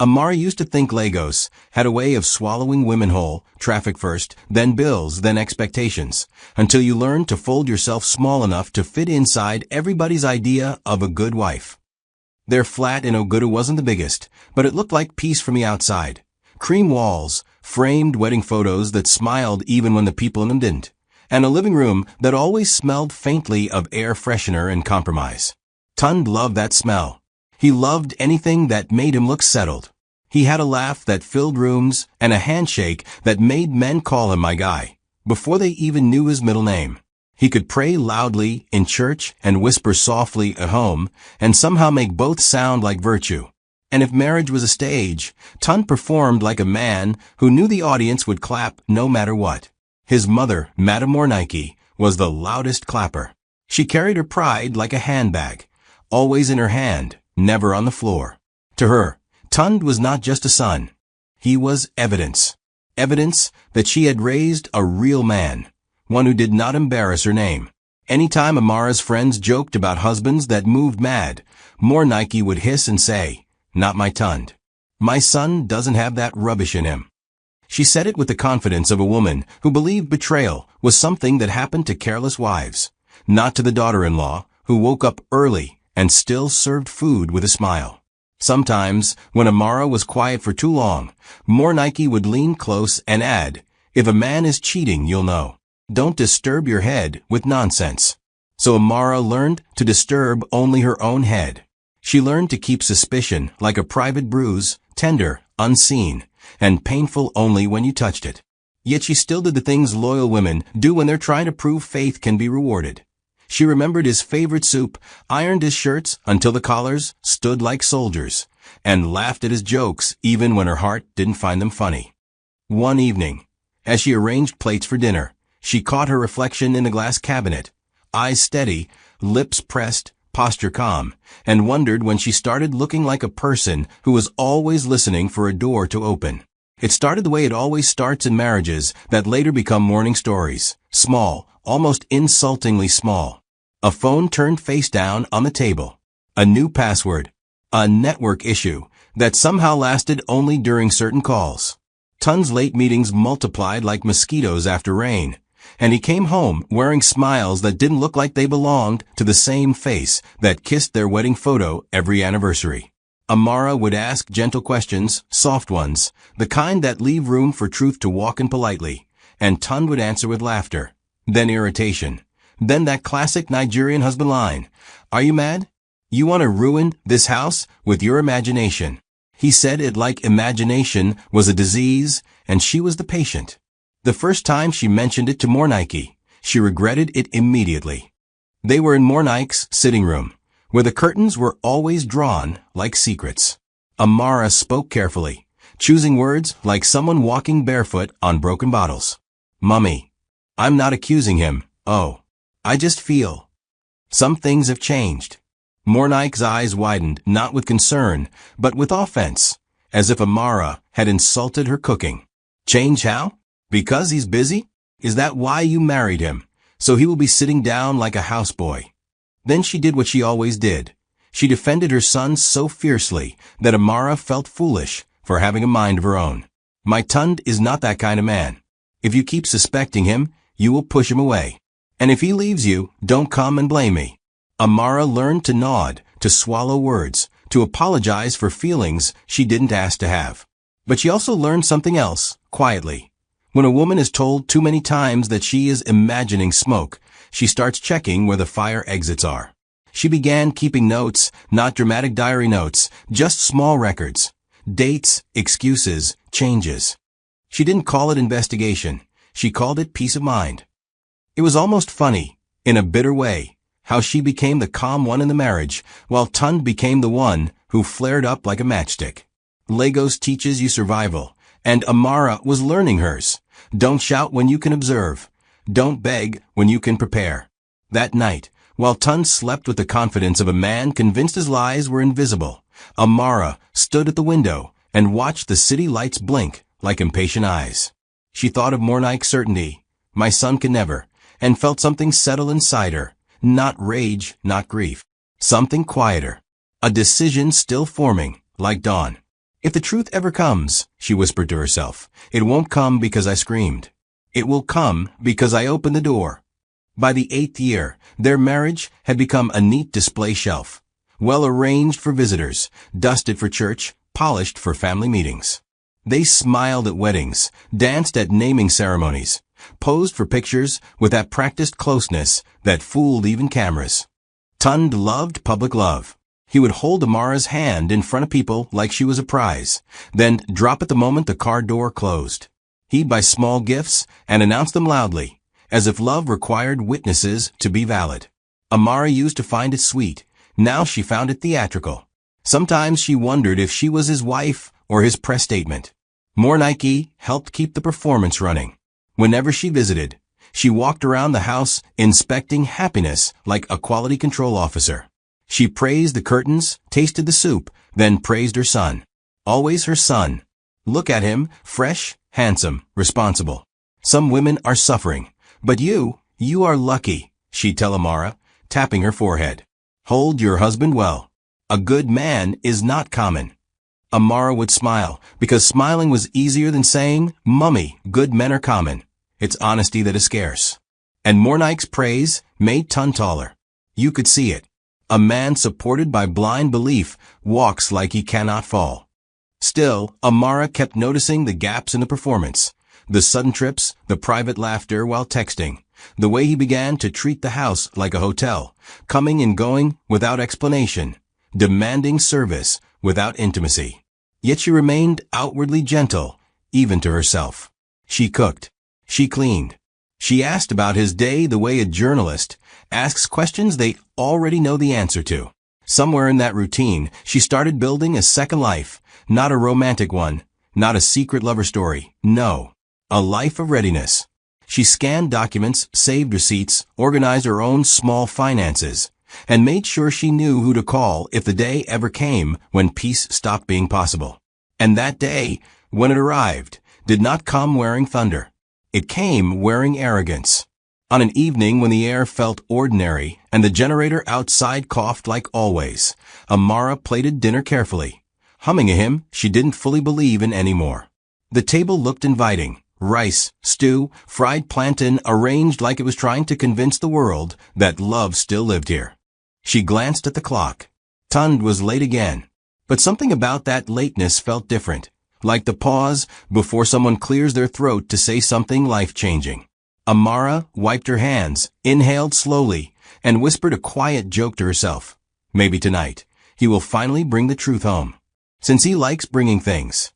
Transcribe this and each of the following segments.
Amara used to think Lagos had a way of swallowing women whole, traffic first, then bills, then expectations, until you learn to fold yourself small enough to fit inside everybody's idea of a good wife. Their flat in Ogudu wasn't the biggest, but it looked like peace from the outside. Cream walls, framed wedding photos that smiled even when the people in them didn't, and a living room that always smelled faintly of air freshener and compromise. Tund loved that smell. He loved anything that made him look settled. He had a laugh that filled rooms and a handshake that made men call him my guy, before they even knew his middle name. He could pray loudly in church and whisper softly at home, and somehow make both sound like virtue. And if marriage was a stage, Tund performed like a man who knew the audience would clap no matter what. His mother, Madame Mornike, was the loudest clapper. She carried her pride like a handbag, always in her hand, never on the floor. To her, Tund was not just a son. He was evidence. Evidence that she had raised a real man, one who did not embarrass her name. Anytime Amara's friends joked about husbands that moved mad, Mornike would hiss and say, "Not my Tund. My son doesn't have that rubbish in him." She said it with the confidence of a woman who believed betrayal was something that happened to careless wives, not to the daughter-in-law who woke up early and still served food with a smile. Sometimes, when Amara was quiet for too long, Mornike would lean close and add, "If a man is cheating, you'll know. Don't disturb your head with nonsense." So Amara learned to disturb only her own head. She learned to keep suspicion like a private bruise, tender, unseen, and painful only when you touched it. Yet she still did the things loyal women do when they're trying to prove faith can be rewarded. She remembered his favorite soup, ironed his shirts until the collars stood like soldiers, and laughed at his jokes even when her heart didn't find them funny. One evening, as she arranged plates for dinner, she caught her reflection in the glass cabinet, eyes steady, lips pressed, posture calm, and wondered when she started looking like a person who was always listening for a door to open. It started the way it always starts in marriages that later become morning stories, small, almost insultingly small. A phone turned face down on the table. A new password. A network issue that somehow lasted only during certain calls. Tund's late meetings multiplied like mosquitoes after rain, and he came home wearing smiles that didn't look like they belonged to the same face that kissed their wedding photo every anniversary. Amara would ask gentle questions, soft ones, the kind that leave room for truth to walk in politely, and Tund would answer with laughter, then irritation. Then that classic Nigerian husband line, "Are you mad? You want to ruin this house with your imagination." He said it like imagination was a disease and she was the patient. The first time she mentioned it to Mornike, she regretted it immediately. They were in Mornike's sitting room, where the curtains were always drawn like secrets. Amara spoke carefully, choosing words like someone walking barefoot on broken bottles. "Mummy, I'm not accusing him. Oh. I just feel. Some things have changed." Mornike's eyes widened, not with concern, but with offense, as if Amara had insulted her cooking. "Change how? Because he's busy? Is that why you married him? So he will be sitting down like a houseboy?" Then she did what she always did. She defended her son so fiercely that Amara felt foolish for having a mind of her own. "My Tund is not that kind of man. If you keep suspecting him, you will push him away. And if he leaves you, don't come and blame me." Amara learned to nod, to swallow words, to apologize for feelings she didn't ask to have. But she also learned something else, quietly. When a woman is told too many times that she is imagining smoke, she starts checking where the fire exits are. She began keeping notes, not dramatic diary notes, just small records. Dates, excuses, changes. She didn't call it investigation. She called it peace of mind. It was almost funny, in a bitter way, how she became the calm one in the marriage, while Tund became the one who flared up like a matchstick. Lagos teaches you survival, and Amara was learning hers. Don't shout when you can observe. Don't beg when you can prepare. That night, while Tund slept with the confidence of a man convinced his lies were invisible, Amara stood at the window and watched the city lights blink like impatient eyes. She thought of Mornike's certainty, "My son can never," and felt something settle inside her, not rage, not grief. Something quieter. A decision still forming, like dawn. If the truth ever comes, she whispered to herself, it won't come because I screamed. It will come because I opened the door. By the 8th year, their marriage had become a neat display shelf, well arranged for visitors, dusted for church, polished for family meetings. They smiled at weddings, danced at naming ceremonies, posed for pictures with that practiced closeness that fooled even cameras. Tund loved public love. He would hold Amara's hand in front of people like she was a prize, then drop it the moment the car door closed. He'd buy small gifts and announce them loudly, as if love required witnesses to be valid. Amara used to find it sweet. Now she found it theatrical. Sometimes she wondered if she was his wife or his press statement. More Nike helped keep the performance running. Whenever she visited, she walked around the house inspecting happiness like a quality control officer. She praised the curtains, tasted the soup, then praised her son. Always her son. Look at him, fresh, handsome, responsible. Some women are suffering, but you are lucky, she'd tell Amara, tapping her forehead. Hold your husband well. A good man is not common. Amara would smile, because smiling was easier than saying, Mummy, good men are common. It's honesty that is scarce. And Mornike's praise made Tund taller. You could see it. A man supported by blind belief walks like he cannot fall. Still, Amara kept noticing the gaps in the performance. The sudden trips, the private laughter while texting, the way he began to treat the house like a hotel, coming and going without explanation, demanding service without intimacy. Yet she remained outwardly gentle, even to herself. She cooked. She cleaned. She asked about his day the way a journalist asks questions they already know the answer to. Somewhere in that routine, she started building a second life, not a romantic one, not a secret lover story, no, a life of readiness. She scanned documents, saved receipts, organized her own small finances, and made sure she knew who to call if the day ever came when peace stopped being possible. And that day, when it arrived, did not come wearing thunder. It came wearing arrogance. On an evening when the air felt ordinary and the generator outside coughed like always, Amara plated dinner carefully, humming a hymn she didn't fully believe in anymore. The table looked inviting. Rice, stew, fried plantain arranged like it was trying to convince the world that love still lived here. She glanced at the clock. Tund was late again. But something about that lateness felt different, like the pause before someone clears their throat to say something life-changing. Amara wiped her hands, inhaled slowly, and whispered a quiet joke to herself. Maybe tonight, he will finally bring the truth home, since he likes bringing things.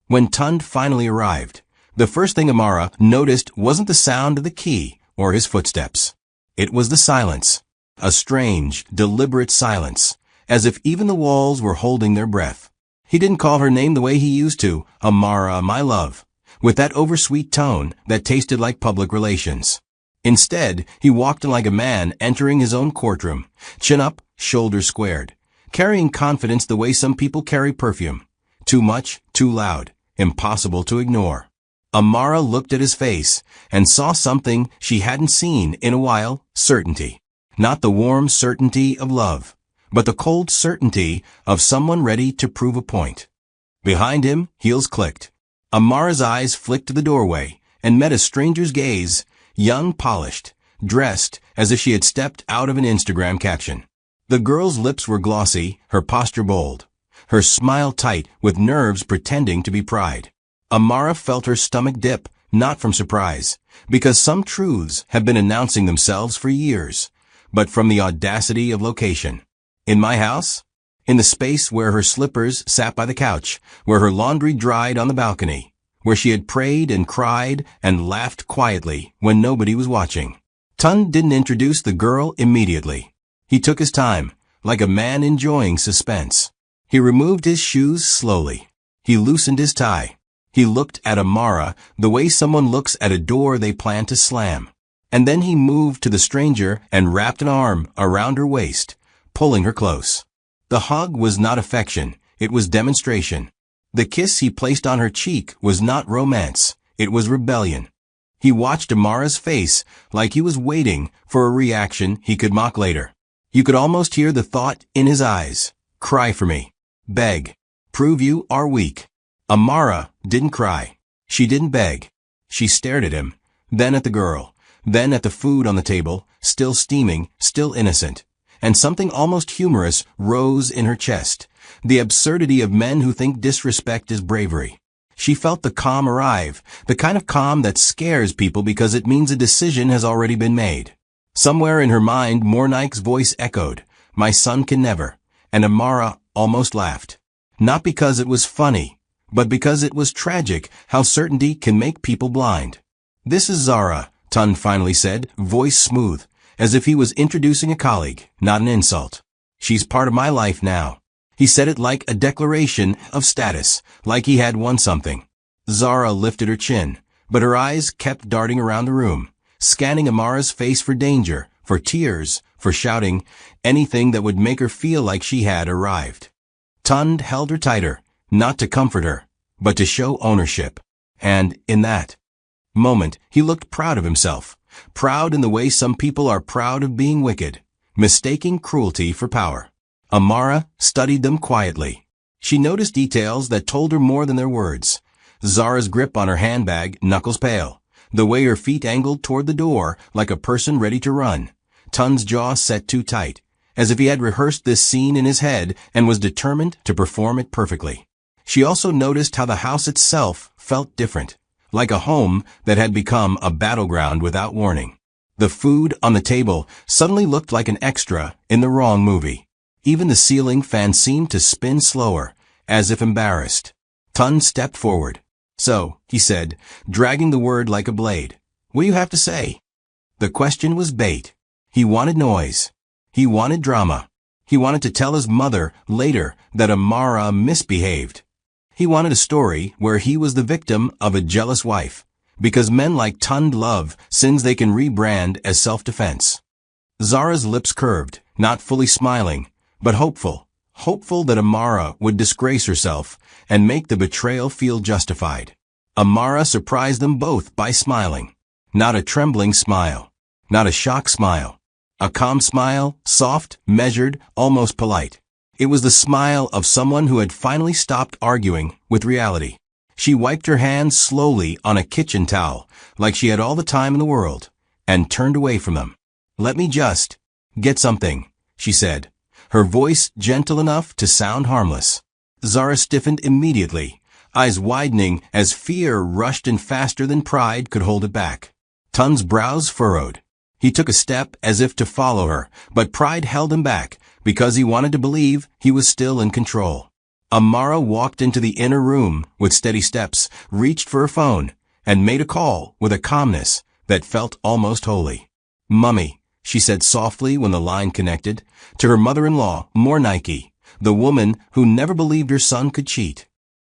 When Tund finally arrived, the first thing Amara noticed wasn't the sound of the key or his footsteps. It was the silence. A strange, deliberate silence, as if even the walls were holding their breath. He didn't call her name the way he used to, Amara, my love, with that oversweet tone that tasted like public relations. Instead, he walked in like a man entering his own courtroom, chin up, shoulders squared, carrying confidence the way some people carry perfume. Too much, too loud, impossible to ignore. Amara looked at his face and saw something she hadn't seen in a while, certainty. Not the warm certainty of love, but the cold certainty of someone ready to prove a point. Behind him, heels clicked. Amara's eyes flicked to the doorway and met a stranger's gaze, young, polished, dressed as if she had stepped out of an Instagram caption. The girl's lips were glossy, her posture bold, her smile tight with nerves pretending to be pride. Amara felt her stomach dip, not from surprise, because some truths have been announcing themselves for years, but from the audacity of location. In my house? In the space where her slippers sat by the couch, where her laundry dried on the balcony, where she had prayed and cried and laughed quietly when nobody was watching. Tund didn't introduce the girl immediately. He took his time, like a man enjoying suspense. He removed his shoes slowly. He loosened his tie. He looked at Amara the way someone looks at a door they plan to slam. And then he moved to the stranger and wrapped an arm around her waist, pulling her close. The hug was not affection, it was demonstration. The kiss he placed on her cheek was not romance, it was rebellion. He watched Amara's face like he was waiting for a reaction he could mock later. You could almost hear the thought in his eyes. Cry for me. Beg. Prove you are weak. Amara didn't cry. She didn't beg. She stared at him, then at the girl, then at the food on the table, still steaming, still innocent. And something almost humorous rose in her chest. The absurdity of men who think disrespect is bravery. She felt the calm arrive, the kind of calm that scares people because it means a decision has already been made. Somewhere in her mind, Mornike's voice echoed, "My son can never," and Amara almost laughed. Not because it was funny, but because it was tragic how certainty can make people blind. "This is Zara," Tund finally said, voice smooth, as if he was introducing a colleague, not an insult. "She's part of my life now." He said it like a declaration of status, like he had won something. Zara lifted her chin, but her eyes kept darting around the room, scanning Amara's face for danger, for tears, for shouting, anything that would make her feel like she had arrived. Tund held her tighter, not to comfort her, but to show ownership. And in that moment, he looked proud of himself, proud in the way some people are proud of being wicked, mistaking cruelty for power. Amara studied them quietly. She noticed details that told her more than their words. Zara's grip on her handbag, knuckles pale. The way her feet angled toward the door, like a person ready to run. Tund's jaw set too tight, as if he had rehearsed this scene in his head and was determined to perform it perfectly. She also noticed how the house itself felt different, like a home that had become a battleground without warning. The food on the table suddenly looked like an extra in the wrong movie. Even the ceiling fan seemed to spin slower, as if embarrassed. Tund stepped forward. "So," he said, dragging the word like a blade, "what do you have to say?" The question was bait. He wanted noise. He wanted drama. He wanted to tell his mother later that Amara misbehaved. He wanted a story where he was the victim of a jealous wife, because men like Tund love sins they can rebrand as self-defense. Zara's lips curved, not fully smiling, but hopeful that Amara would disgrace herself and make the betrayal feel justified. Amara surprised them both by smiling. Not a trembling smile, not a shocked smile. A calm smile, soft, measured, almost polite. It was the smile of someone who had finally stopped arguing with reality. She wiped her hands slowly on a kitchen towel, like she had all the time in the world, and turned away from them. "Let me just get something," she said, her voice gentle enough to sound harmless. Zara stiffened immediately, eyes widening as fear rushed in faster than pride could hold it back. Tund's brows furrowed. He took a step as if to follow her, but pride held him back because he wanted to believe he was still in control. Amara walked into the inner room with steady steps, reached for her phone, and made a call with a calmness that felt almost holy. "Mummy," she said softly when the line connected, to her mother-in-law, Mornike, the woman who never believed her son could cheat.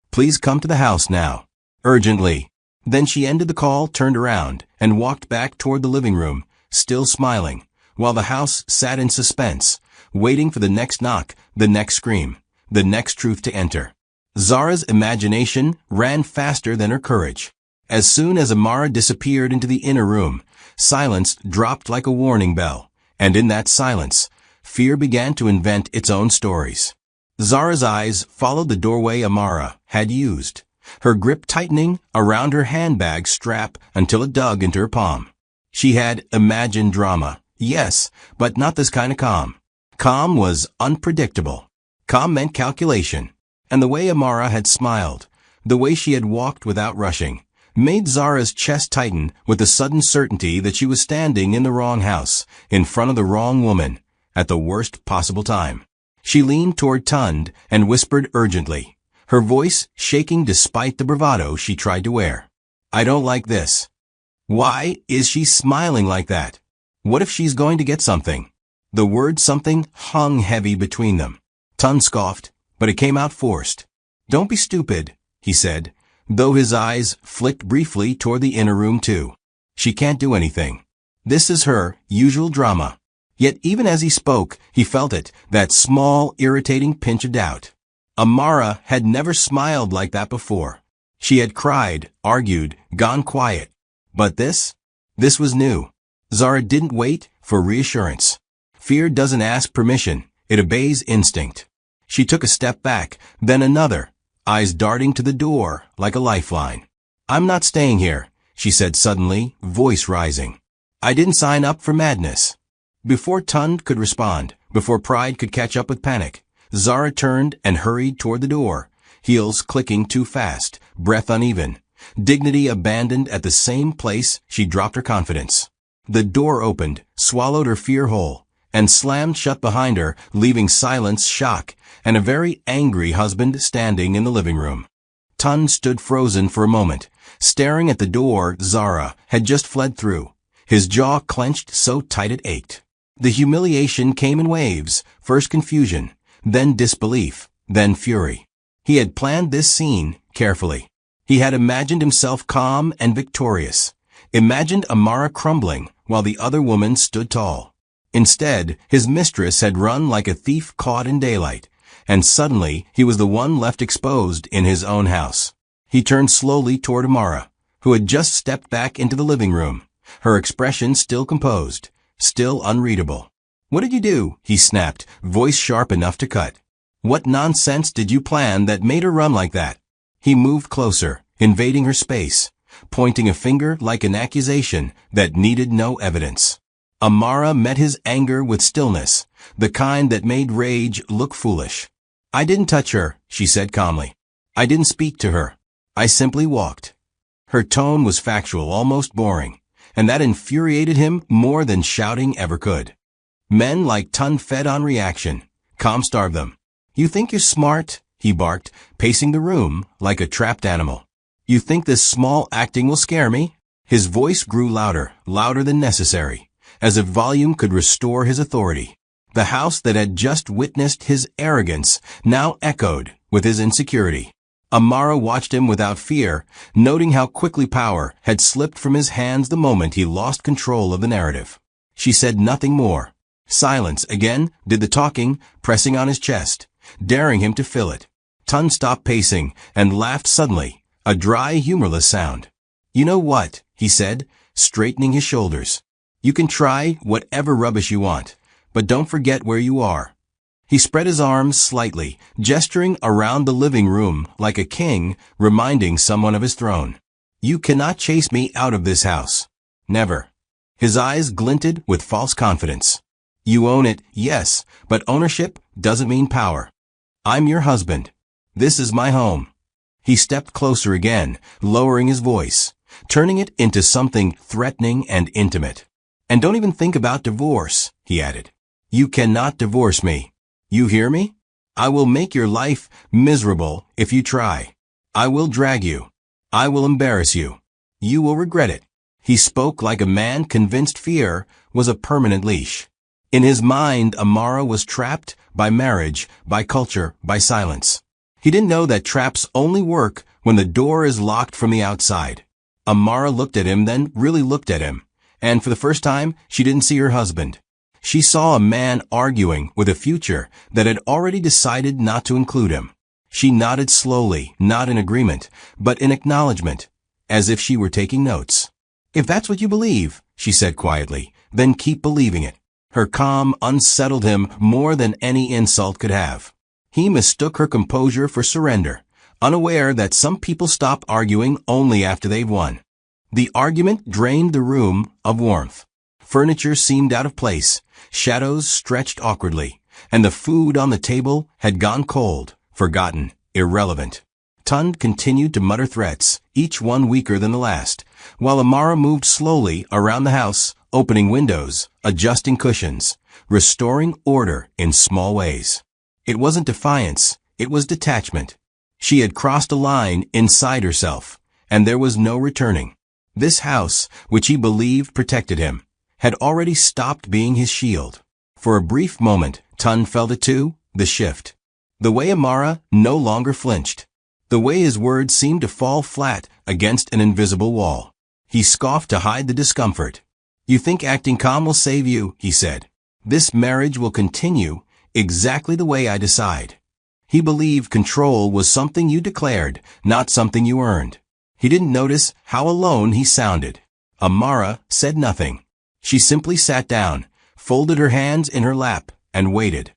"Please come to the house now. Urgently." Then she ended the call, turned around, and walked back toward the living room, still smiling, while the house sat in suspense, waiting for the next knock, the next scream, the next truth to enter. Zara's imagination ran faster than her courage. As soon as Amara disappeared into the inner room, silence dropped like a warning bell, and in that silence, fear began to invent its own stories. Zara's eyes followed the doorway Amara had used, her grip tightening around her handbag strap until it dug into her palm. She had imagined drama, yes, but not this kind of calm. Calm was unpredictable. Calm meant calculation, and the way Amara had smiled, the way she had walked without rushing, made Zara's chest tighten with the sudden certainty that she was standing in the wrong house, in front of the wrong woman, at the worst possible time. She leaned toward Tund and whispered urgently, her voice shaking despite the bravado she tried to wear. "I don't like this." Why is she smiling like that? What if she's going to get something? The word something hung heavy between them. Tund scoffed, but it came out forced. "Don't be stupid," he said, though his eyes flicked briefly toward the inner room too. "She can't do anything. This is her usual drama." Yet even as he spoke, he felt it, that small, irritating pinch of doubt. Amara had never smiled like that before. She had cried, argued, gone quiet. But this was new. Zara didn't wait for reassurance. Fear doesn't ask permission, it obeys instinct. She took a step back, then another, eyes darting to the door like a lifeline. "I'm not staying here," she said suddenly, voice rising. "I didn't sign up for madness." Before Tund could respond, before pride could catch up with panic, Zara turned and hurried toward the door, heels clicking too fast, breath uneven, dignity abandoned at the same place she dropped her confidence. The door opened, swallowed her fear whole, and slammed shut behind her, leaving silence, shock, and a very angry husband standing in the living room. Tund stood frozen for a moment, staring at the door Zara had just fled through, his jaw clenched so tight it ached. The humiliation came in waves, first confusion, then disbelief, then fury. He had planned this scene carefully. He had imagined himself calm and victorious, imagined Amara crumbling while the other woman stood tall. Instead, his mistress had run like a thief caught in daylight, and suddenly he was the one left exposed in his own house. He turned slowly toward Amara, who had just stepped back into the living room, her expression still composed, still unreadable. "What did you do?" he snapped, voice sharp enough to cut. "What nonsense did you plan that made her run like that?" He moved closer, invading her space, pointing a finger like an accusation that needed no evidence. Amara met his anger with stillness, the kind that made rage look foolish. "I didn't touch her," she said calmly. "I didn't speak to her. I simply walked." Her tone was factual, almost boring, and that infuriated him more than shouting ever could. Men like Tund fed on reaction. Calm starved them. "You think you're smart?" he barked, pacing the room like a trapped animal. "You think this small acting will scare me?" His voice grew louder, louder than necessary, as if volume could restore his authority. The house that had just witnessed his arrogance now echoed with his insecurity. Amara watched him without fear, noting how quickly power had slipped from his hands the moment he lost control of the narrative. She said nothing more. Silence again did the talking, pressing on his chest, daring him to fill it. Tund stopped pacing and laughed suddenly, a dry, humorless sound. "You know what?" he said, straightening his shoulders. "You can try whatever rubbish you want, but don't forget where you are." He spread his arms slightly, gesturing around the living room like a king reminding someone of his throne. "You cannot chase me out of this house. Never." His eyes glinted with false confidence. "You own it, yes, but ownership doesn't mean power. I'm your husband. This is my home." He stepped closer again, lowering his voice, turning it into something threatening and intimate. "And don't even think about divorce," he added. "You cannot divorce me. You hear me? I will make your life miserable if you try. I will drag you. I will embarrass you. You will regret it." He spoke like a man convinced fear was a permanent leash. In his mind, Amara was trapped by marriage, by culture, by silence. He didn't know that traps only work when the door is locked from the outside. Amara looked at him, then really looked at him, and for the first time, she didn't see her husband. She saw a man arguing with a future that had already decided not to include him. She nodded slowly, not in agreement, but in acknowledgement, as if she were taking notes. "If that's what you believe," she said quietly, "then keep believing it." Her calm unsettled him more than any insult could have. He mistook her composure for surrender, unaware that some people stop arguing only after they've won. The argument drained the room of warmth. Furniture seemed out of place, shadows stretched awkwardly, and the food on the table had gone cold, forgotten, irrelevant. Tund continued to mutter threats, each one weaker than the last, while Amara moved slowly around the house, opening windows, adjusting cushions, restoring order in small ways. It wasn't defiance, it was detachment. She had crossed a line inside herself, and there was no returning. This house, which he believed protected him, had already stopped being his shield. For a brief moment, Tund felt it too, the shift. The way Amara no longer flinched. The way his words seemed to fall flat against an invisible wall. He scoffed to hide the discomfort. "You think acting calm will save you," he said. "This marriage will continue exactly the way I decide." He believed control was something you declared, not something you earned. He didn't notice how alone he sounded. Amara said nothing. She simply sat down, folded her hands in her lap, and waited.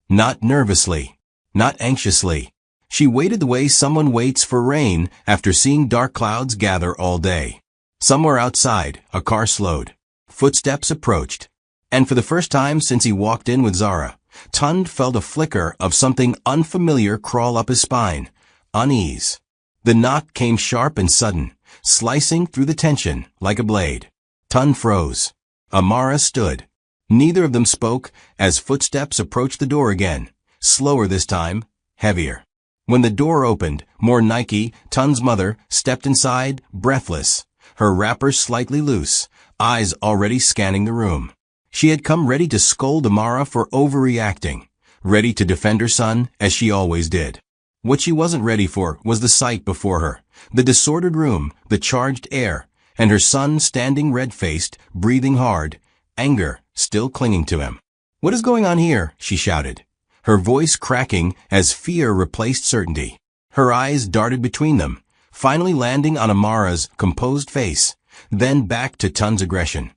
Not nervously, not anxiously, She waited the way someone waits for rain after seeing dark clouds gather all day. Somewhere outside, a car slowed. Footsteps approached. And for the first time since he walked in with Zara, Tund felt a flicker of something unfamiliar crawl up his spine. Unease. The knock came sharp and sudden, slicing through the tension like a blade. Tund froze. Amara stood. Neither of them spoke as footsteps approached the door again, slower this time, heavier. When the door opened, more Nike, Tund's mother, stepped inside, breathless, her wrapper slightly loose, eyes already scanning the room. She had come ready to scold Amara for overreacting, ready to defend her son as she always did. What she wasn't ready for was the sight before her, the disordered room, the charged air, and her son standing red-faced, breathing hard, anger still clinging to him. "What is going on here?" she shouted, her voice cracking as fear replaced certainty. Her eyes darted between them, finally landing on Amara's composed face, then back to Tund's aggression.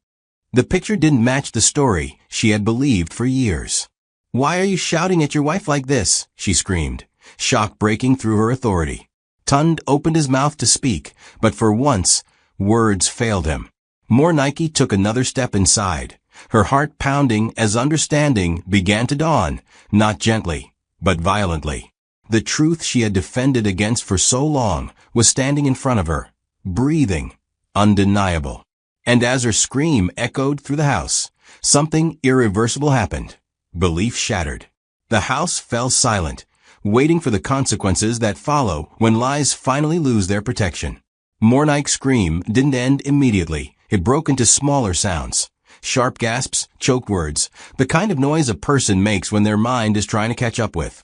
The picture didn't match the story she had believed for years. "Why are you shouting at your wife like this?" she screamed, shock breaking through her authority. Tund opened his mouth to speak, but for once, words failed him. More Nike took another step inside, her heart pounding as understanding began to dawn, not gently, but violently. The truth she had defended against for so long was standing in front of her, breathing, undeniable. And as her scream echoed through the house, something irreversible happened. Belief shattered. The house fell silent, waiting for the consequences that follow when lies finally lose their protection. Mornike's scream didn't end immediately. It broke into smaller sounds. Sharp gasps, choked words, the kind of noise a person makes when their mind is trying to catch up with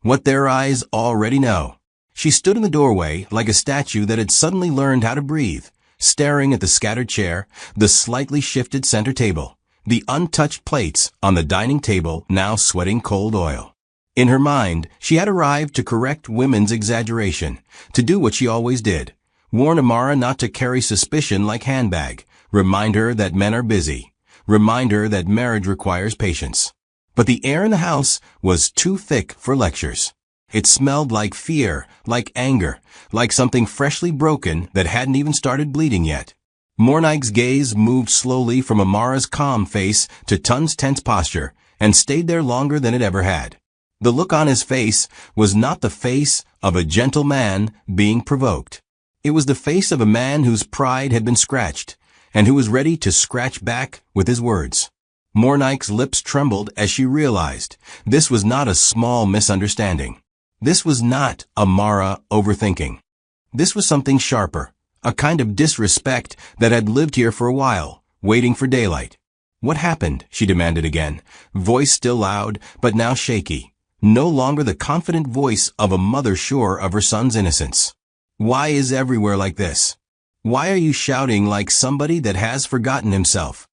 what their eyes already know. She stood in the doorway like a statue that had suddenly learned how to breathe, staring at the scattered chair, the slightly shifted center table, the untouched plates on the dining table now sweating cold oil. In her mind, she had arrived to correct women's exaggeration, to do what she always did, warn Amara not to carry suspicion like handbag, remind her that men are busy, remind her that marriage requires patience. But the air in the house was too thick for lectures. It smelled like fear, like anger, like something freshly broken that hadn't even started bleeding yet. Mornike's gaze moved slowly from Amara's calm face to Tund's tense posture and stayed there longer than it ever had. The look on his face was not the face of a gentle man being provoked. It was the face of a man whose pride had been scratched, and who was ready to scratch back with his words. Mornike's lips trembled as she realized this was not a small misunderstanding. This was not Amara overthinking. This was something sharper, a kind of disrespect that had lived here for a while, waiting for daylight. "What happened?" she demanded again, voice still loud, but now shaky, no longer the confident voice of a mother sure of her son's innocence. "Why is everywhere like this? Why are you shouting like somebody that has forgotten himself?"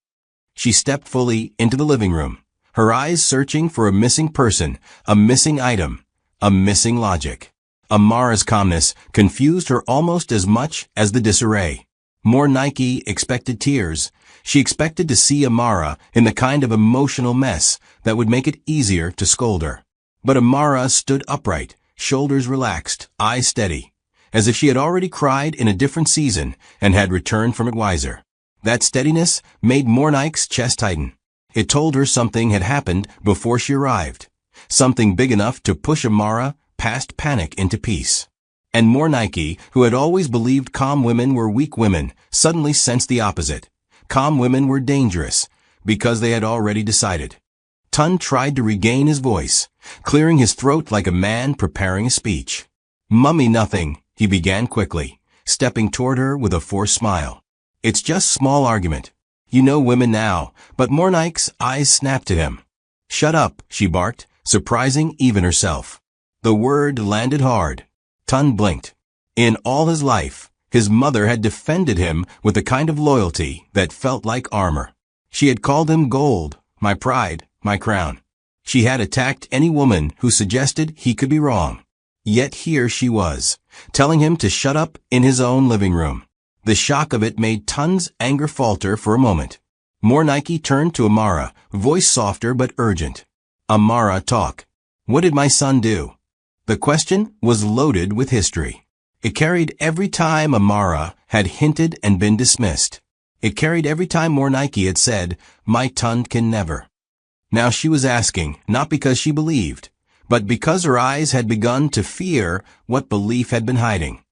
She stepped fully into the living room, her eyes searching for a missing person, a missing item, a missing logic. Amara's calmness confused her almost as much as the disarray. More Nike expected tears. She expected to see Amara in the kind of emotional mess that would make it easier to scold her. But Amara stood upright, shoulders relaxed, eyes steady, as if she had already cried in a different season and had returned from it wiser. That steadiness made Mornike's chest tighten. It told her something had happened before she arrived, something big enough to push Amara past panic into peace. And Mornike, who had always believed calm women were weak women, suddenly sensed the opposite. Calm women were dangerous, because they had already decided. Tund tried to regain his voice, clearing his throat like a man preparing a speech. "Mummy nothing," he began quickly, stepping toward her with a forced smile. "It's just small argument. You know women now," but Mornike's eyes snapped at him. "Shut up," she barked, surprising even herself. The word landed hard. Tund blinked. In all his life, his mother had defended him with a kind of loyalty that felt like armor. She had called him gold, my pride, my crown. She had attacked any woman who suggested he could be wrong. Yet here she was, telling him to shut up in his own living room. The shock of it made Tund's anger falter for a moment. Mornike turned to Amara, voice softer but urgent. "Amara, talk. What did my son do?" The question was loaded with history. It carried every time Amara had hinted and been dismissed. It carried every time Mornike had said, "My Tund can never." Now she was asking, not because she believed, but because her eyes had begun to fear what belief had been hiding.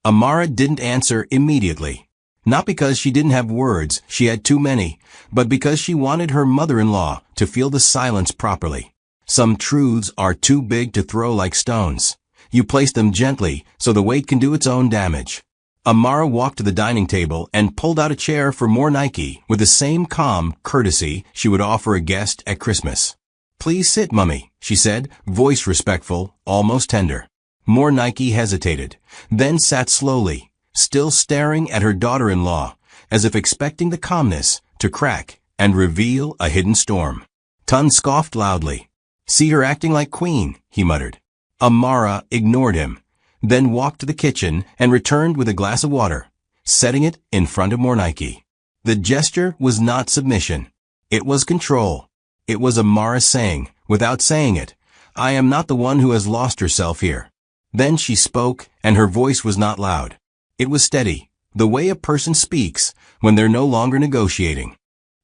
Amara didn't answer immediately. Not because she didn't have words, she had too many, but because she wanted her mother-in-law to feel the silence properly. Some truths are too big to throw like stones. You place them gently so the weight can do its own damage. Amara walked to the dining table and pulled out a chair for Mornike with the same calm courtesy she would offer a guest at Christmas. "Please sit, Mummy," she said, voice respectful, almost tender. Mornike hesitated, then sat slowly, still staring at her daughter-in-law, as if expecting the calmness to crack and reveal a hidden storm. Tund scoffed loudly. "See her acting like queen," he muttered. Amara ignored him, then walked to the kitchen and returned with a glass of water, setting it in front of Mornike. The gesture was not submission. It was control. It was Amara saying, without saying it, "I am not the one who has lost herself here." Then she spoke, and her voice was not loud. It was steady, the way a person speaks when they're no longer negotiating.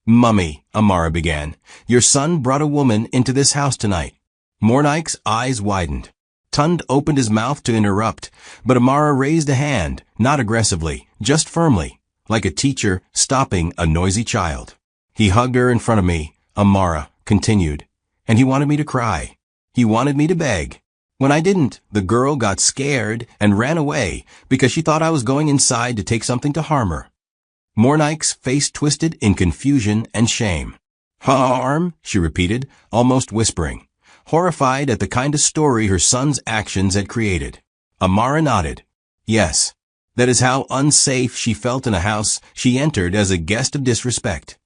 "Mummy," Amara began, "your son brought a woman into this house tonight." Mornike's eyes widened. Tund opened his mouth to interrupt, but Amara raised a hand, not aggressively, just firmly, like a teacher stopping a noisy child. "He hugged her in front of me," Amara continued, "and he wanted me to cry. He wanted me to beg. When I didn't, the girl got scared and ran away because she thought I was going inside to take something to harm her." Mornike's face twisted in confusion and shame. "Harm?" she repeated, almost whispering, horrified at the kind of story her son's actions had created. Amara nodded. Yes, that is how unsafe she felt in a house she entered as a guest of disrespect.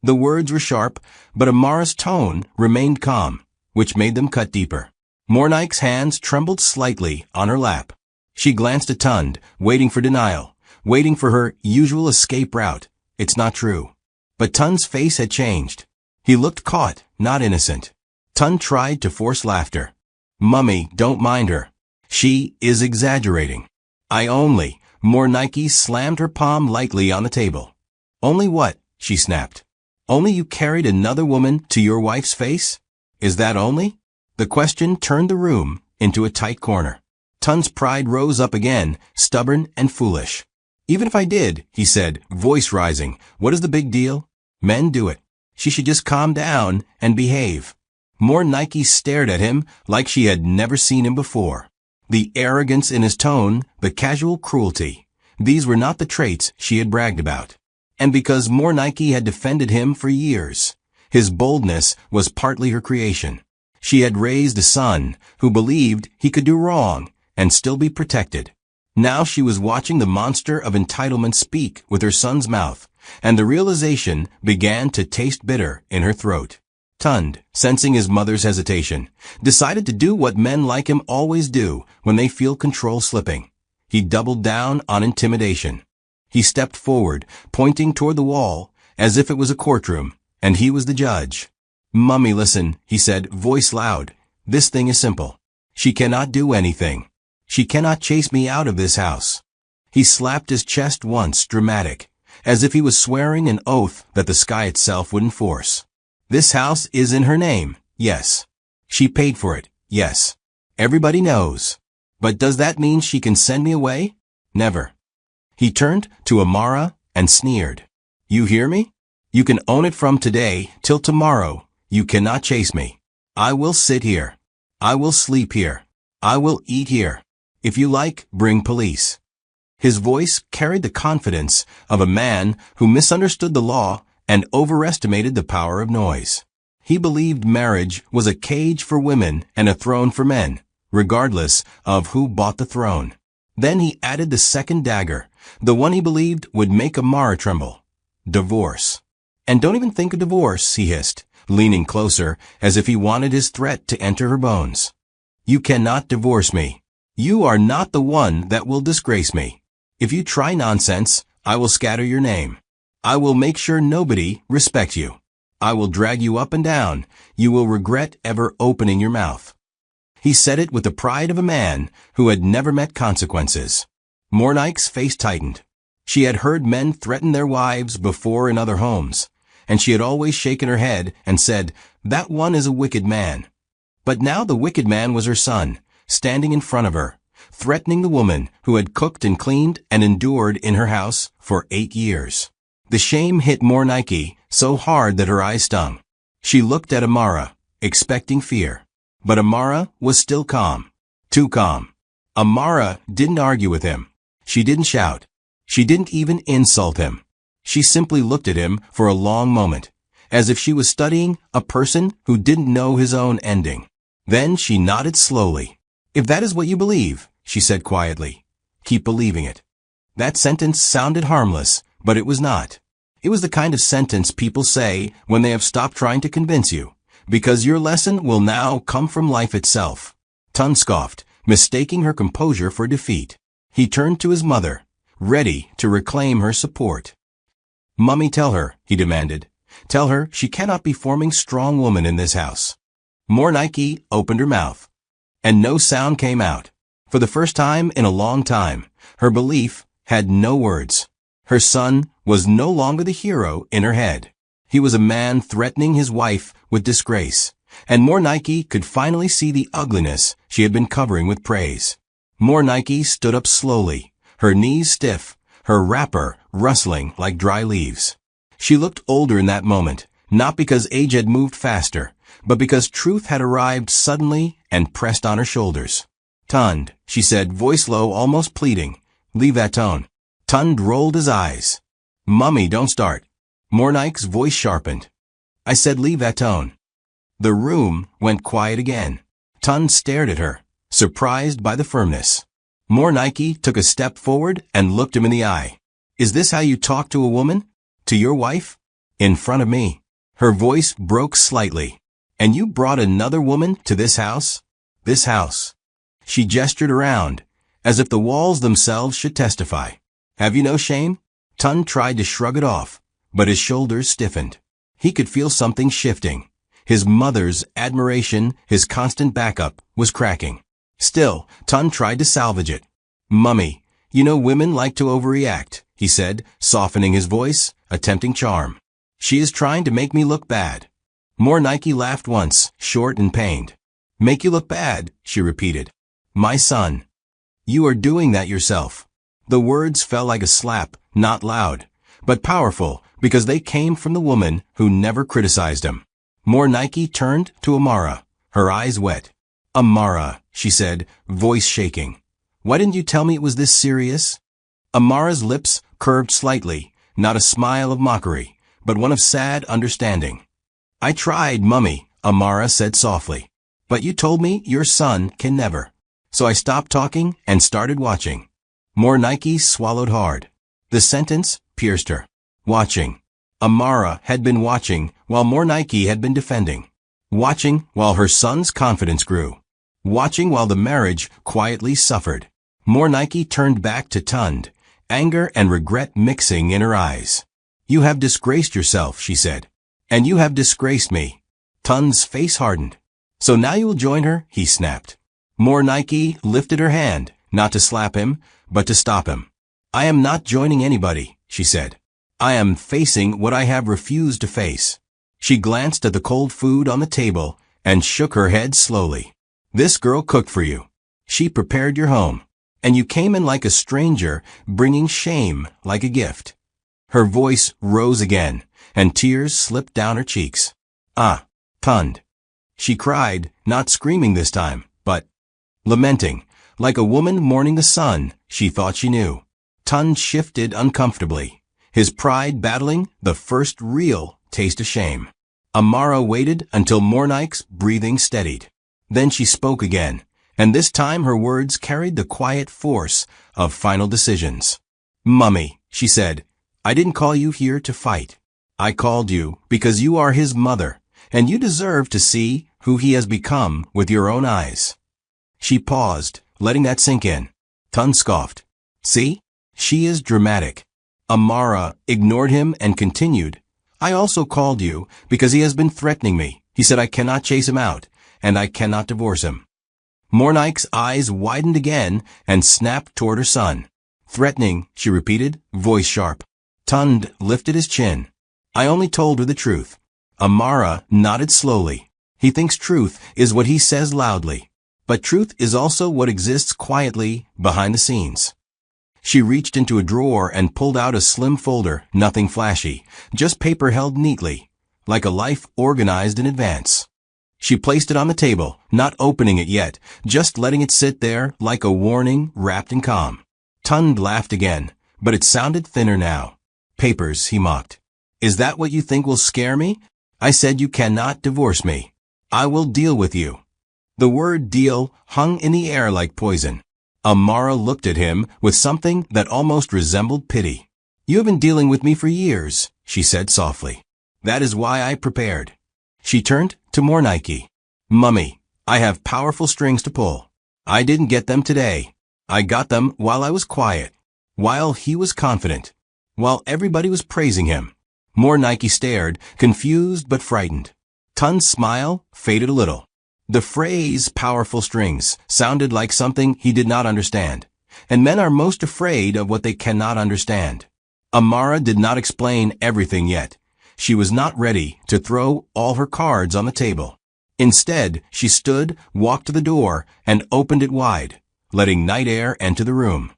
The words were sharp, but Amara's tone remained calm, which made them cut deeper. Mornike's hands trembled slightly on her lap. She glanced at Tund, waiting for denial, waiting for her usual escape route. "It's not true." But Tund's face had changed. He looked caught, not innocent. Tund tried to force laughter. "Mummy, don't mind her. She is exaggerating." Mornike slammed her palm lightly on the table. "Only what?" she snapped. "Only you carried another woman to your wife's face? Is that only?" The question turned the room into a tight corner. Tund's pride rose up again, stubborn and foolish. "Even if I did," he said, voice rising, "what is the big deal? Men do it. She should just calm down and behave." Mornike stared at him like she had never seen him before. The arrogance in his tone, the casual cruelty, these were not the traits she had bragged about. And because Mornike had defended him for years, his boldness was partly her creation. She had raised a son who believed he could do wrong and still be protected. Now she was watching the monster of entitlement speak with her son's mouth, and the realization began to taste bitter in her throat. Tund, sensing his mother's hesitation, decided to do what men like him always do when they feel control slipping. He doubled down on intimidation. He stepped forward, pointing toward the wall, as if it was a courtroom, and he was the judge. "Mummy, listen," he said, voice loud. "This thing is simple. She cannot do anything. She cannot chase me out of this house." He slapped his chest once, dramatic, as if he was swearing an oath that the sky itself would enforce. "This house is in her name, yes. She paid for it, yes. Everybody knows. But does that mean she can send me away? Never." He turned to Amara and sneered. "You hear me? You can own it from today till tomorrow. You cannot chase me. I will sit here. I will sleep here. I will eat here. If you like, bring police." His voice carried the confidence of a man who misunderstood the law and overestimated the power of noise. He believed marriage was a cage for women and a throne for men, regardless of who bought the throne. Then he added the second dagger, the one he believed would make Amara tremble. Divorce. "And don't even think of divorce," he hissed, leaning closer as if he wanted his threat to enter her bones. "You cannot divorce me. You are not the one that will disgrace me. If you try nonsense, I will scatter your name. I will make sure nobody respects you. I will drag you up and down. You will regret ever opening your mouth." He said it with the pride of a man who had never met consequences. Mornike's face tightened. She had heard men threaten their wives before in other homes, and she had always shaken her head and said, "That one is a wicked man." But now the wicked man was her son, standing in front of her, threatening the woman who had cooked and cleaned and endured in her house for 8 years. The shame hit Mornike so hard that her eyes stung. She looked at Amara, expecting fear. But Amara was still calm. Too calm. Amara didn't argue with him. She didn't shout. She didn't even insult him. She simply looked at him for a long moment, as if she was studying a person who didn't know his own ending. Then she nodded slowly. "If that is what you believe," she said quietly, "keep believing it." That sentence sounded harmless, but it was not. It was the kind of sentence people say when they have stopped trying to convince you, because your lesson will now come from life itself. Tun scoffed, mistaking her composure for defeat. He turned to his mother, ready to reclaim her support. "Mummy, tell her," he demanded. "Tell her she cannot be forming strong woman in this house." Mornike opened her mouth, and no sound came out. For the first time in a long time, her belief had no words. Her son was no longer the hero in her head. He was a man threatening his wife with disgrace, and Mornike could finally see the ugliness she had been covering with praise. Mornike stood up slowly, her knees stiff, her wrapper rustling like dry leaves. She looked older in that moment, not because age had moved faster, but because truth had arrived suddenly and pressed on her shoulders. "Tund," she said, voice low, almost pleading, "leave that tone." Tund rolled his eyes. "Mummy, don't start." Mornike's voice sharpened. "I said leave that tone." The room went quiet again. Tund stared at her, surprised by the firmness. Mornike took a step forward and looked him in the eye. "Is this how you talk to a woman? To your wife? In front of me?" Her voice broke slightly. "And you brought another woman to this house? This house?" She gestured around, as if the walls themselves should testify. "Have you no shame?" Tund tried to shrug it off, but his shoulders stiffened. He could feel something shifting. His mother's admiration, his constant backup, was cracking. Still, Tund tried to salvage it. "Mummy, you know women like to overreact," he said, softening his voice, attempting charm. "She is trying to make me look bad." Mornike laughed once, short and pained. "Make you look bad," she repeated. "My son. You are doing that yourself." The words fell like a slap, not loud, but powerful, because they came from the woman who never criticized him. Mornike turned to Amara, her eyes wet. "Amara," she said, voice shaking. "Why didn't you tell me it was this serious?" Amara's lips curved slightly, not a smile of mockery, but one of sad understanding. "I tried, Mummy," Amara said softly. "But you told me your son can never. So I stopped talking and started watching." Mornike swallowed hard. The sentence pierced her. Watching. Amara had been watching while Mornike had been defending. Watching while her son's confidence grew. Watching while the marriage quietly suffered. Mornike turned back to Tund, anger and regret mixing in her eyes. "You have disgraced yourself," she said. "And you have disgraced me." Tund's face hardened. "So now you will join her?" he snapped. Mornike lifted her hand, not to slap him, but to stop him. "I am not joining anybody," she said. "I am facing what I have refused to face." She glanced at the cold food on the table and shook her head slowly. "This girl cooked for you. She prepared your home. And you came in like a stranger, bringing shame like a gift." Her voice rose again, and tears slipped down her cheeks. "Ah, Tund." She cried, not screaming this time, but lamenting, like a woman mourning the son she thought she knew. Tund shifted uncomfortably, his pride battling the first real taste of shame. Amara waited until Mornike's breathing steadied. Then she spoke again, and this time her words carried the quiet force of final decisions. "Mummy," she said, "I didn't call you here to fight. I called you because you are his mother, and you deserve to see who he has become with your own eyes." She paused, letting that sink in. Tund scoffed. "See? She is dramatic." Amara ignored him and continued, "I also called you because he has been threatening me. He said I cannot chase him out, and I cannot divorce him." Mornike's eyes widened again and snapped toward her son. Threatening, she repeated, voice sharp. Tund lifted his chin. I only told her the truth. Amara nodded slowly. He thinks truth is what he says loudly. But truth is also what exists quietly behind the scenes. She reached into a drawer and pulled out a slim folder, nothing flashy, just paper held neatly, like a life organized in advance. She placed it on the table, not opening it yet, just letting it sit there like a warning wrapped in calm. Tund laughed again, but it sounded thinner now. Papers, he mocked. Is that what you think will scare me? I said you cannot divorce me. I will deal with you. The word deal hung in the air like poison. Amara looked at him with something that almost resembled pity. You have been dealing with me for years, she said softly. That is why I prepared. She turned to Mornike. Mummy, I have powerful strings to pull. I didn't get them today. I got them while I was quiet, while he was confident, while everybody was praising him. Mornike stared, confused but frightened. Tund's smile faded a little. The phrase powerful strings sounded like something he did not understand, and men are most afraid of what they cannot understand. Amara did not explain everything yet. She was not ready to throw all her cards on the table. Instead, she stood, walked to the door, and opened it wide, letting night air enter the room.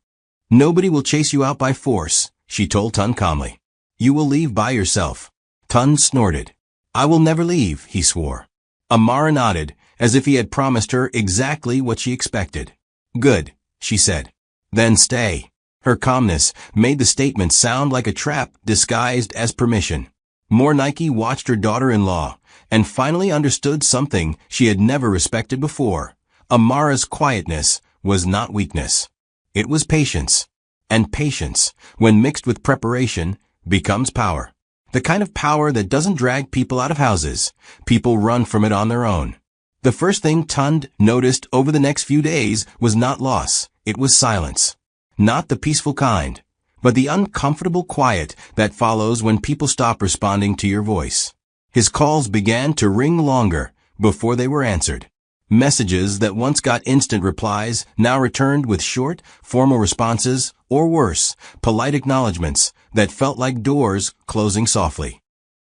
Nobody will chase you out by force, she told Tund calmly. You will leave by yourself. Tund snorted. I will never leave, he swore. Amara nodded, as if he had promised her exactly what she expected. Good, she said. Then stay. Her calmness made the statement sound like a trap disguised as permission. Mornike watched her daughter-in-law and finally understood something she had never respected before. Amara's quietness was not weakness. It was patience. And patience, when mixed with preparation, becomes power. The kind of power that doesn't drag people out of houses. People run from it on their own. The first thing Tund noticed over the next few days was not loss, it was silence. Not the peaceful kind, but the uncomfortable quiet that follows when people stop responding to your voice. His calls began to ring longer before they were answered. Messages that once got instant replies now returned with short, formal responses, or worse, polite acknowledgments that felt like doors closing softly.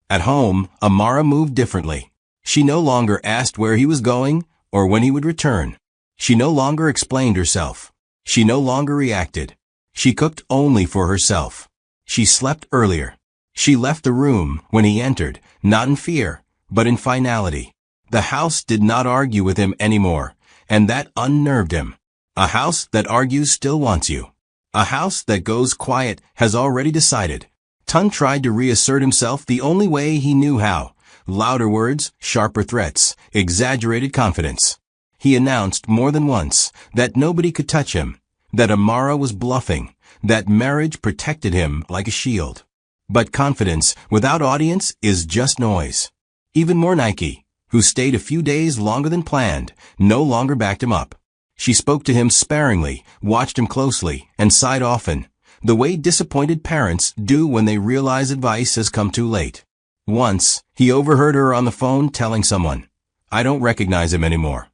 At home, Amara moved differently. She no longer asked where he was going or when he would return. She no longer explained herself. She no longer reacted. She cooked only for herself. She slept earlier. She left the room when he entered, not in fear, but in finality. The house did not argue with him anymore, and that unnerved him. A house that argues still wants you. A house that goes quiet has already decided. Tund tried to reassert himself the only way he knew how. Louder words, sharper threats, exaggerated confidence. He announced more than once that nobody could touch him, that Amara was bluffing, that marriage protected him like a shield. But confidence without audience is just noise. Even Mornike, who stayed a few days longer than planned, no longer backed him up. She spoke to him sparingly, watched him closely, and sighed often, the way disappointed parents do when they realize advice has come too late. Once, he overheard her on the phone telling someone, I don't recognize him anymore.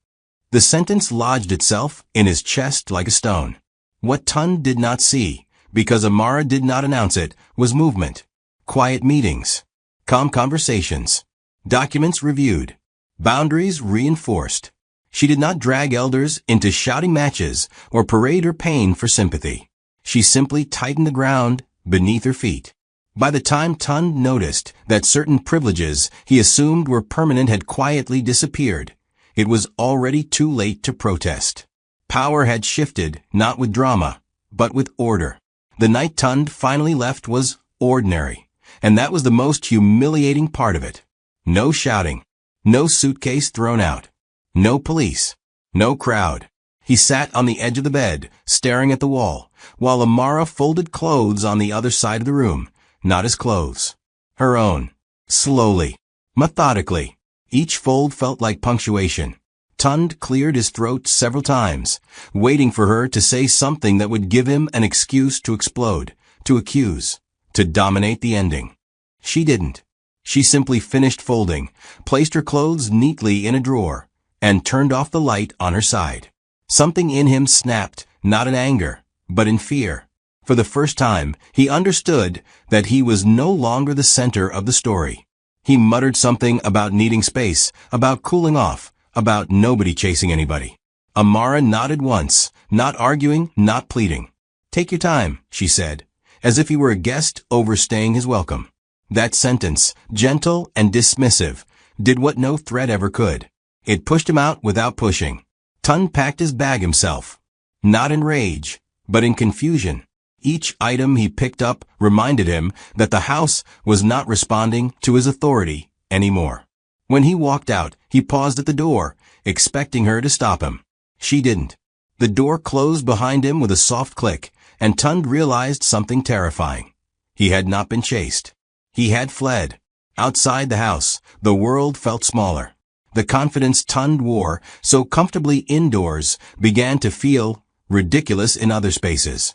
The sentence lodged itself in his chest like a stone. What Tund did not see, because Amara did not announce it, was movement. Quiet meetings. Calm conversations. Documents reviewed. Boundaries reinforced. She did not drag elders into shouting matches or parade her pain for sympathy. She simply tightened the ground beneath her feet. By the time Tund noticed that certain privileges he assumed were permanent had quietly disappeared, it was already too late to protest. Power had shifted, not with drama, but with order. The night Tund finally left was ordinary, and that was the most humiliating part of it. No shouting, no suitcase thrown out, no police, no crowd. He sat on the edge of the bed, staring at the wall, while Amara folded clothes on the other side of the room. Not his clothes. Her own. Slowly. Methodically. Each fold felt like punctuation. Tund cleared his throat several times, waiting for her to say something that would give him an excuse to explode, to accuse, to dominate the ending. She didn't. She simply finished folding, placed her clothes neatly in a drawer, and turned off the light on her side. Something in him snapped, not in anger, but in fear. For the first time, he understood that he was no longer the center of the story. He muttered something about needing space, about cooling off, about nobody chasing anybody. Amara nodded once, not arguing, not pleading. "Take your time," she said, as if he were a guest overstaying his welcome. That sentence, gentle and dismissive, did what no threat ever could. It pushed him out without pushing. Tun packed his bag himself. Not in rage, but in confusion. Each item he picked up reminded him that the house was not responding to his authority anymore. When he walked out, he paused at the door, expecting her to stop him. She didn't. The door closed behind him with a soft click, and Tund realized something terrifying. He had not been chased. He had fled. Outside the house, the world felt smaller. The confidence Tund wore so comfortably indoors began to feel ridiculous in other spaces.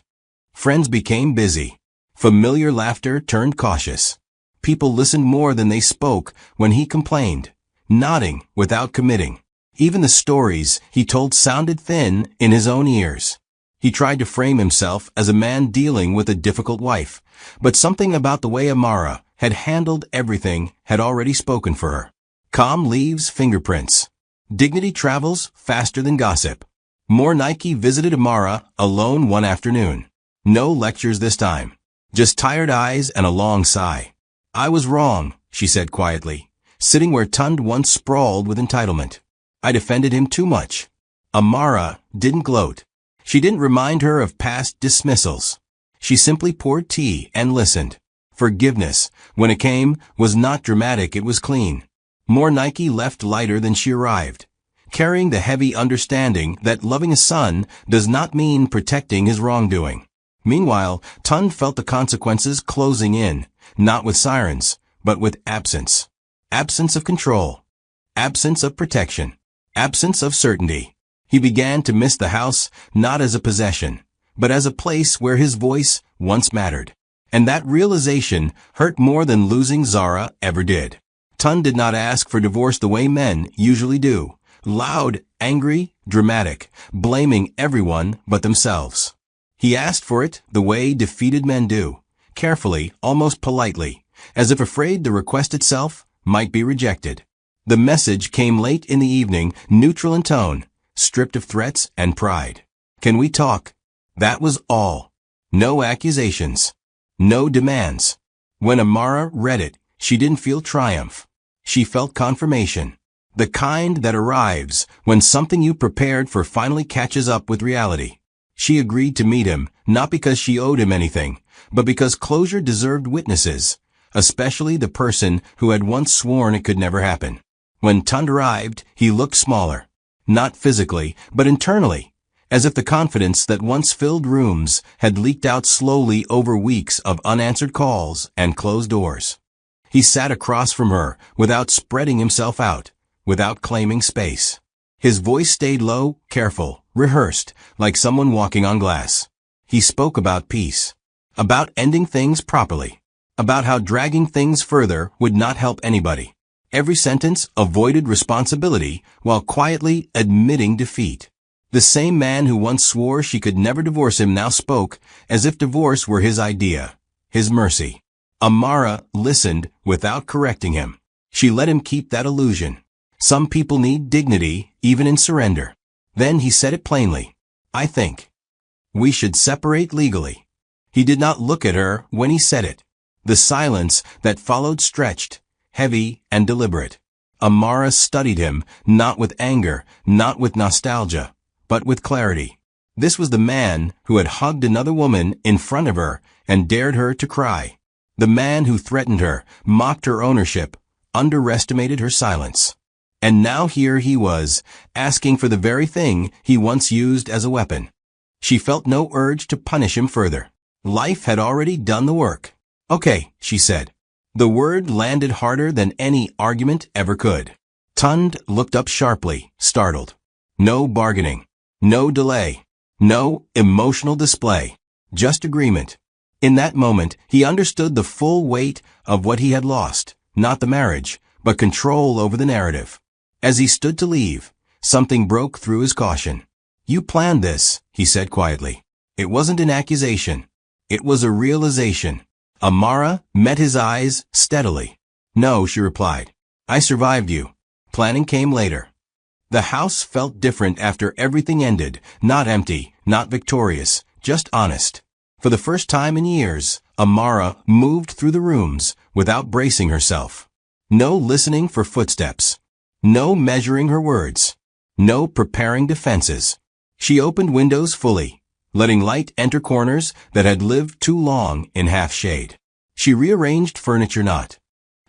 Friends became busy. Familiar laughter turned cautious. People listened more than they spoke when he complained, nodding without committing. Even the stories he told sounded thin in his own ears. He tried to frame himself as a man dealing with a difficult wife, but something about the way Amara had handled everything had already spoken for her. Calm leaves fingerprints. Dignity travels faster than gossip. More Nike visited Amara alone one afternoon. No lectures this time. Just tired eyes and a long sigh. "I was wrong," she said quietly, sitting where Tund once sprawled with entitlement. "I defended him too much." Amara didn't gloat. She didn't remind her of past dismissals. She simply poured tea and listened. Forgiveness, when it came, was not dramatic, it was clean. More Nike left lighter than she arrived, carrying the heavy understanding that loving a son does not mean protecting his wrongdoing. Meanwhile, Tund felt the consequences closing in, not with sirens, but with absence. Absence of control. Absence of protection. Absence of certainty. He began to miss the house not as a possession, but as a place where his voice once mattered. And that realization hurt more than losing Zara ever did. Tund did not ask for divorce the way men usually do. Loud, angry, dramatic, blaming everyone but themselves. He asked for it the way defeated men do, carefully, almost politely, as if afraid the request itself might be rejected. The message came late in the evening, neutral in tone, stripped of threats and pride. "Can we talk?" That was all. No accusations. No demands. When Amara read it, she didn't feel triumph. She felt confirmation. The kind that arrives when something you prepared for finally catches up with reality. She agreed to meet him, not because she owed him anything, but because closure deserved witnesses, especially the person who had once sworn it could never happen. When Tund arrived, he looked smaller. Not physically, but internally, as if the confidence that once filled rooms had leaked out slowly over weeks of unanswered calls and closed doors. He sat across from her without spreading himself out, without claiming space. His voice stayed low, careful, rehearsed, like someone walking on glass. He spoke about peace, about ending things properly, about how dragging things further would not help anybody. Every sentence avoided responsibility while quietly admitting defeat. The same man who once swore she could never divorce him now spoke as if divorce were his idea, his mercy. Amara listened without correcting him. She let him keep that illusion. Some people need dignity, even in surrender. Then he said it plainly. "I think we should separate legally." He did not look at her when he said it. The silence that followed stretched, heavy and deliberate. Amara studied him, not with anger, not with nostalgia, but with clarity. This was the man who had hugged another woman in front of her and dared her to cry. The man who threatened her, mocked her ownership, underestimated her silence. And now here he was, asking for the very thing he once used as a weapon. She felt no urge to punish him further. Life had already done the work. "Okay," she said. The word landed harder than any argument ever could. Tund looked up sharply, startled. No bargaining. No delay. No emotional display. Just agreement. In that moment, he understood the full weight of what he had lost, not the marriage, but control over the narrative. As he stood to leave, something broke through his caution. You planned this, he said quietly. It wasn't an accusation. It was a realization. Amara met his eyes steadily. No, she replied. I survived you. Planning came later. The house felt different after everything ended, not empty, not victorious, just honest. For the first time in years, Amara moved through the rooms without bracing herself. No listening for footsteps. No measuring her words. No preparing defenses. She opened windows fully, letting light enter corners that had lived too long in half shade. She rearranged furniture not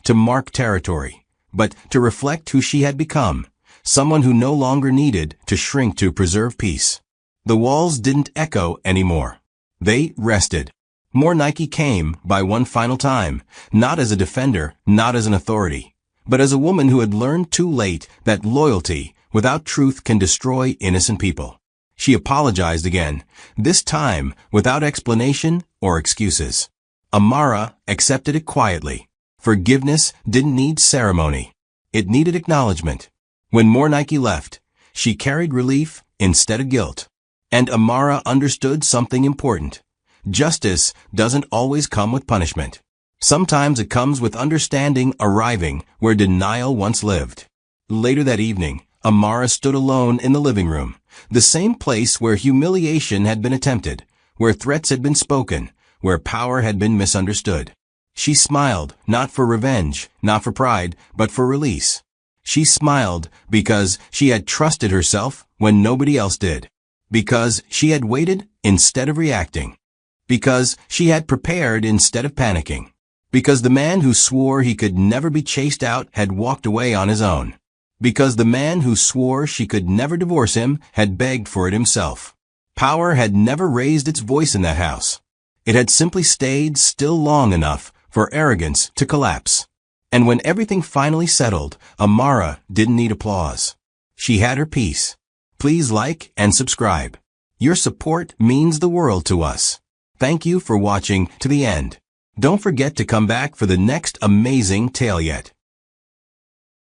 to mark territory, but to reflect who she had become, someone who no longer needed to shrink to preserve peace. The walls didn't echo anymore. They rested. More Nike came by one final time, not as a defender, not as an authority, but as a woman who had learned too late that loyalty without truth can destroy innocent people. She apologized again, this time without explanation or excuses. Amara accepted it quietly. Forgiveness didn't need ceremony. It needed acknowledgement. When More Nike left, she carried relief instead of guilt. And Amara understood something important. Justice doesn't always come with punishment. Sometimes it comes with understanding arriving where denial once lived. Later that evening, Amara stood alone in the living room, the same place where humiliation had been attempted, where threats had been spoken, where power had been misunderstood. She smiled, not for revenge, not for pride, but for release. She smiled because she had trusted herself when nobody else did. Because she had waited instead of reacting. Because she had prepared instead of panicking. Because the man who swore he could never be chased out had walked away on his own. Because the man who swore she could never divorce him had begged for it himself. Power had never raised its voice in that house. It had simply stayed still long enough for arrogance to collapse. And when everything finally settled, Amara didn't need applause. She had her peace. Please like and subscribe. Your support means the world to us. Thank you for watching to the end. Don't forget to come back for the next amazing tale yet.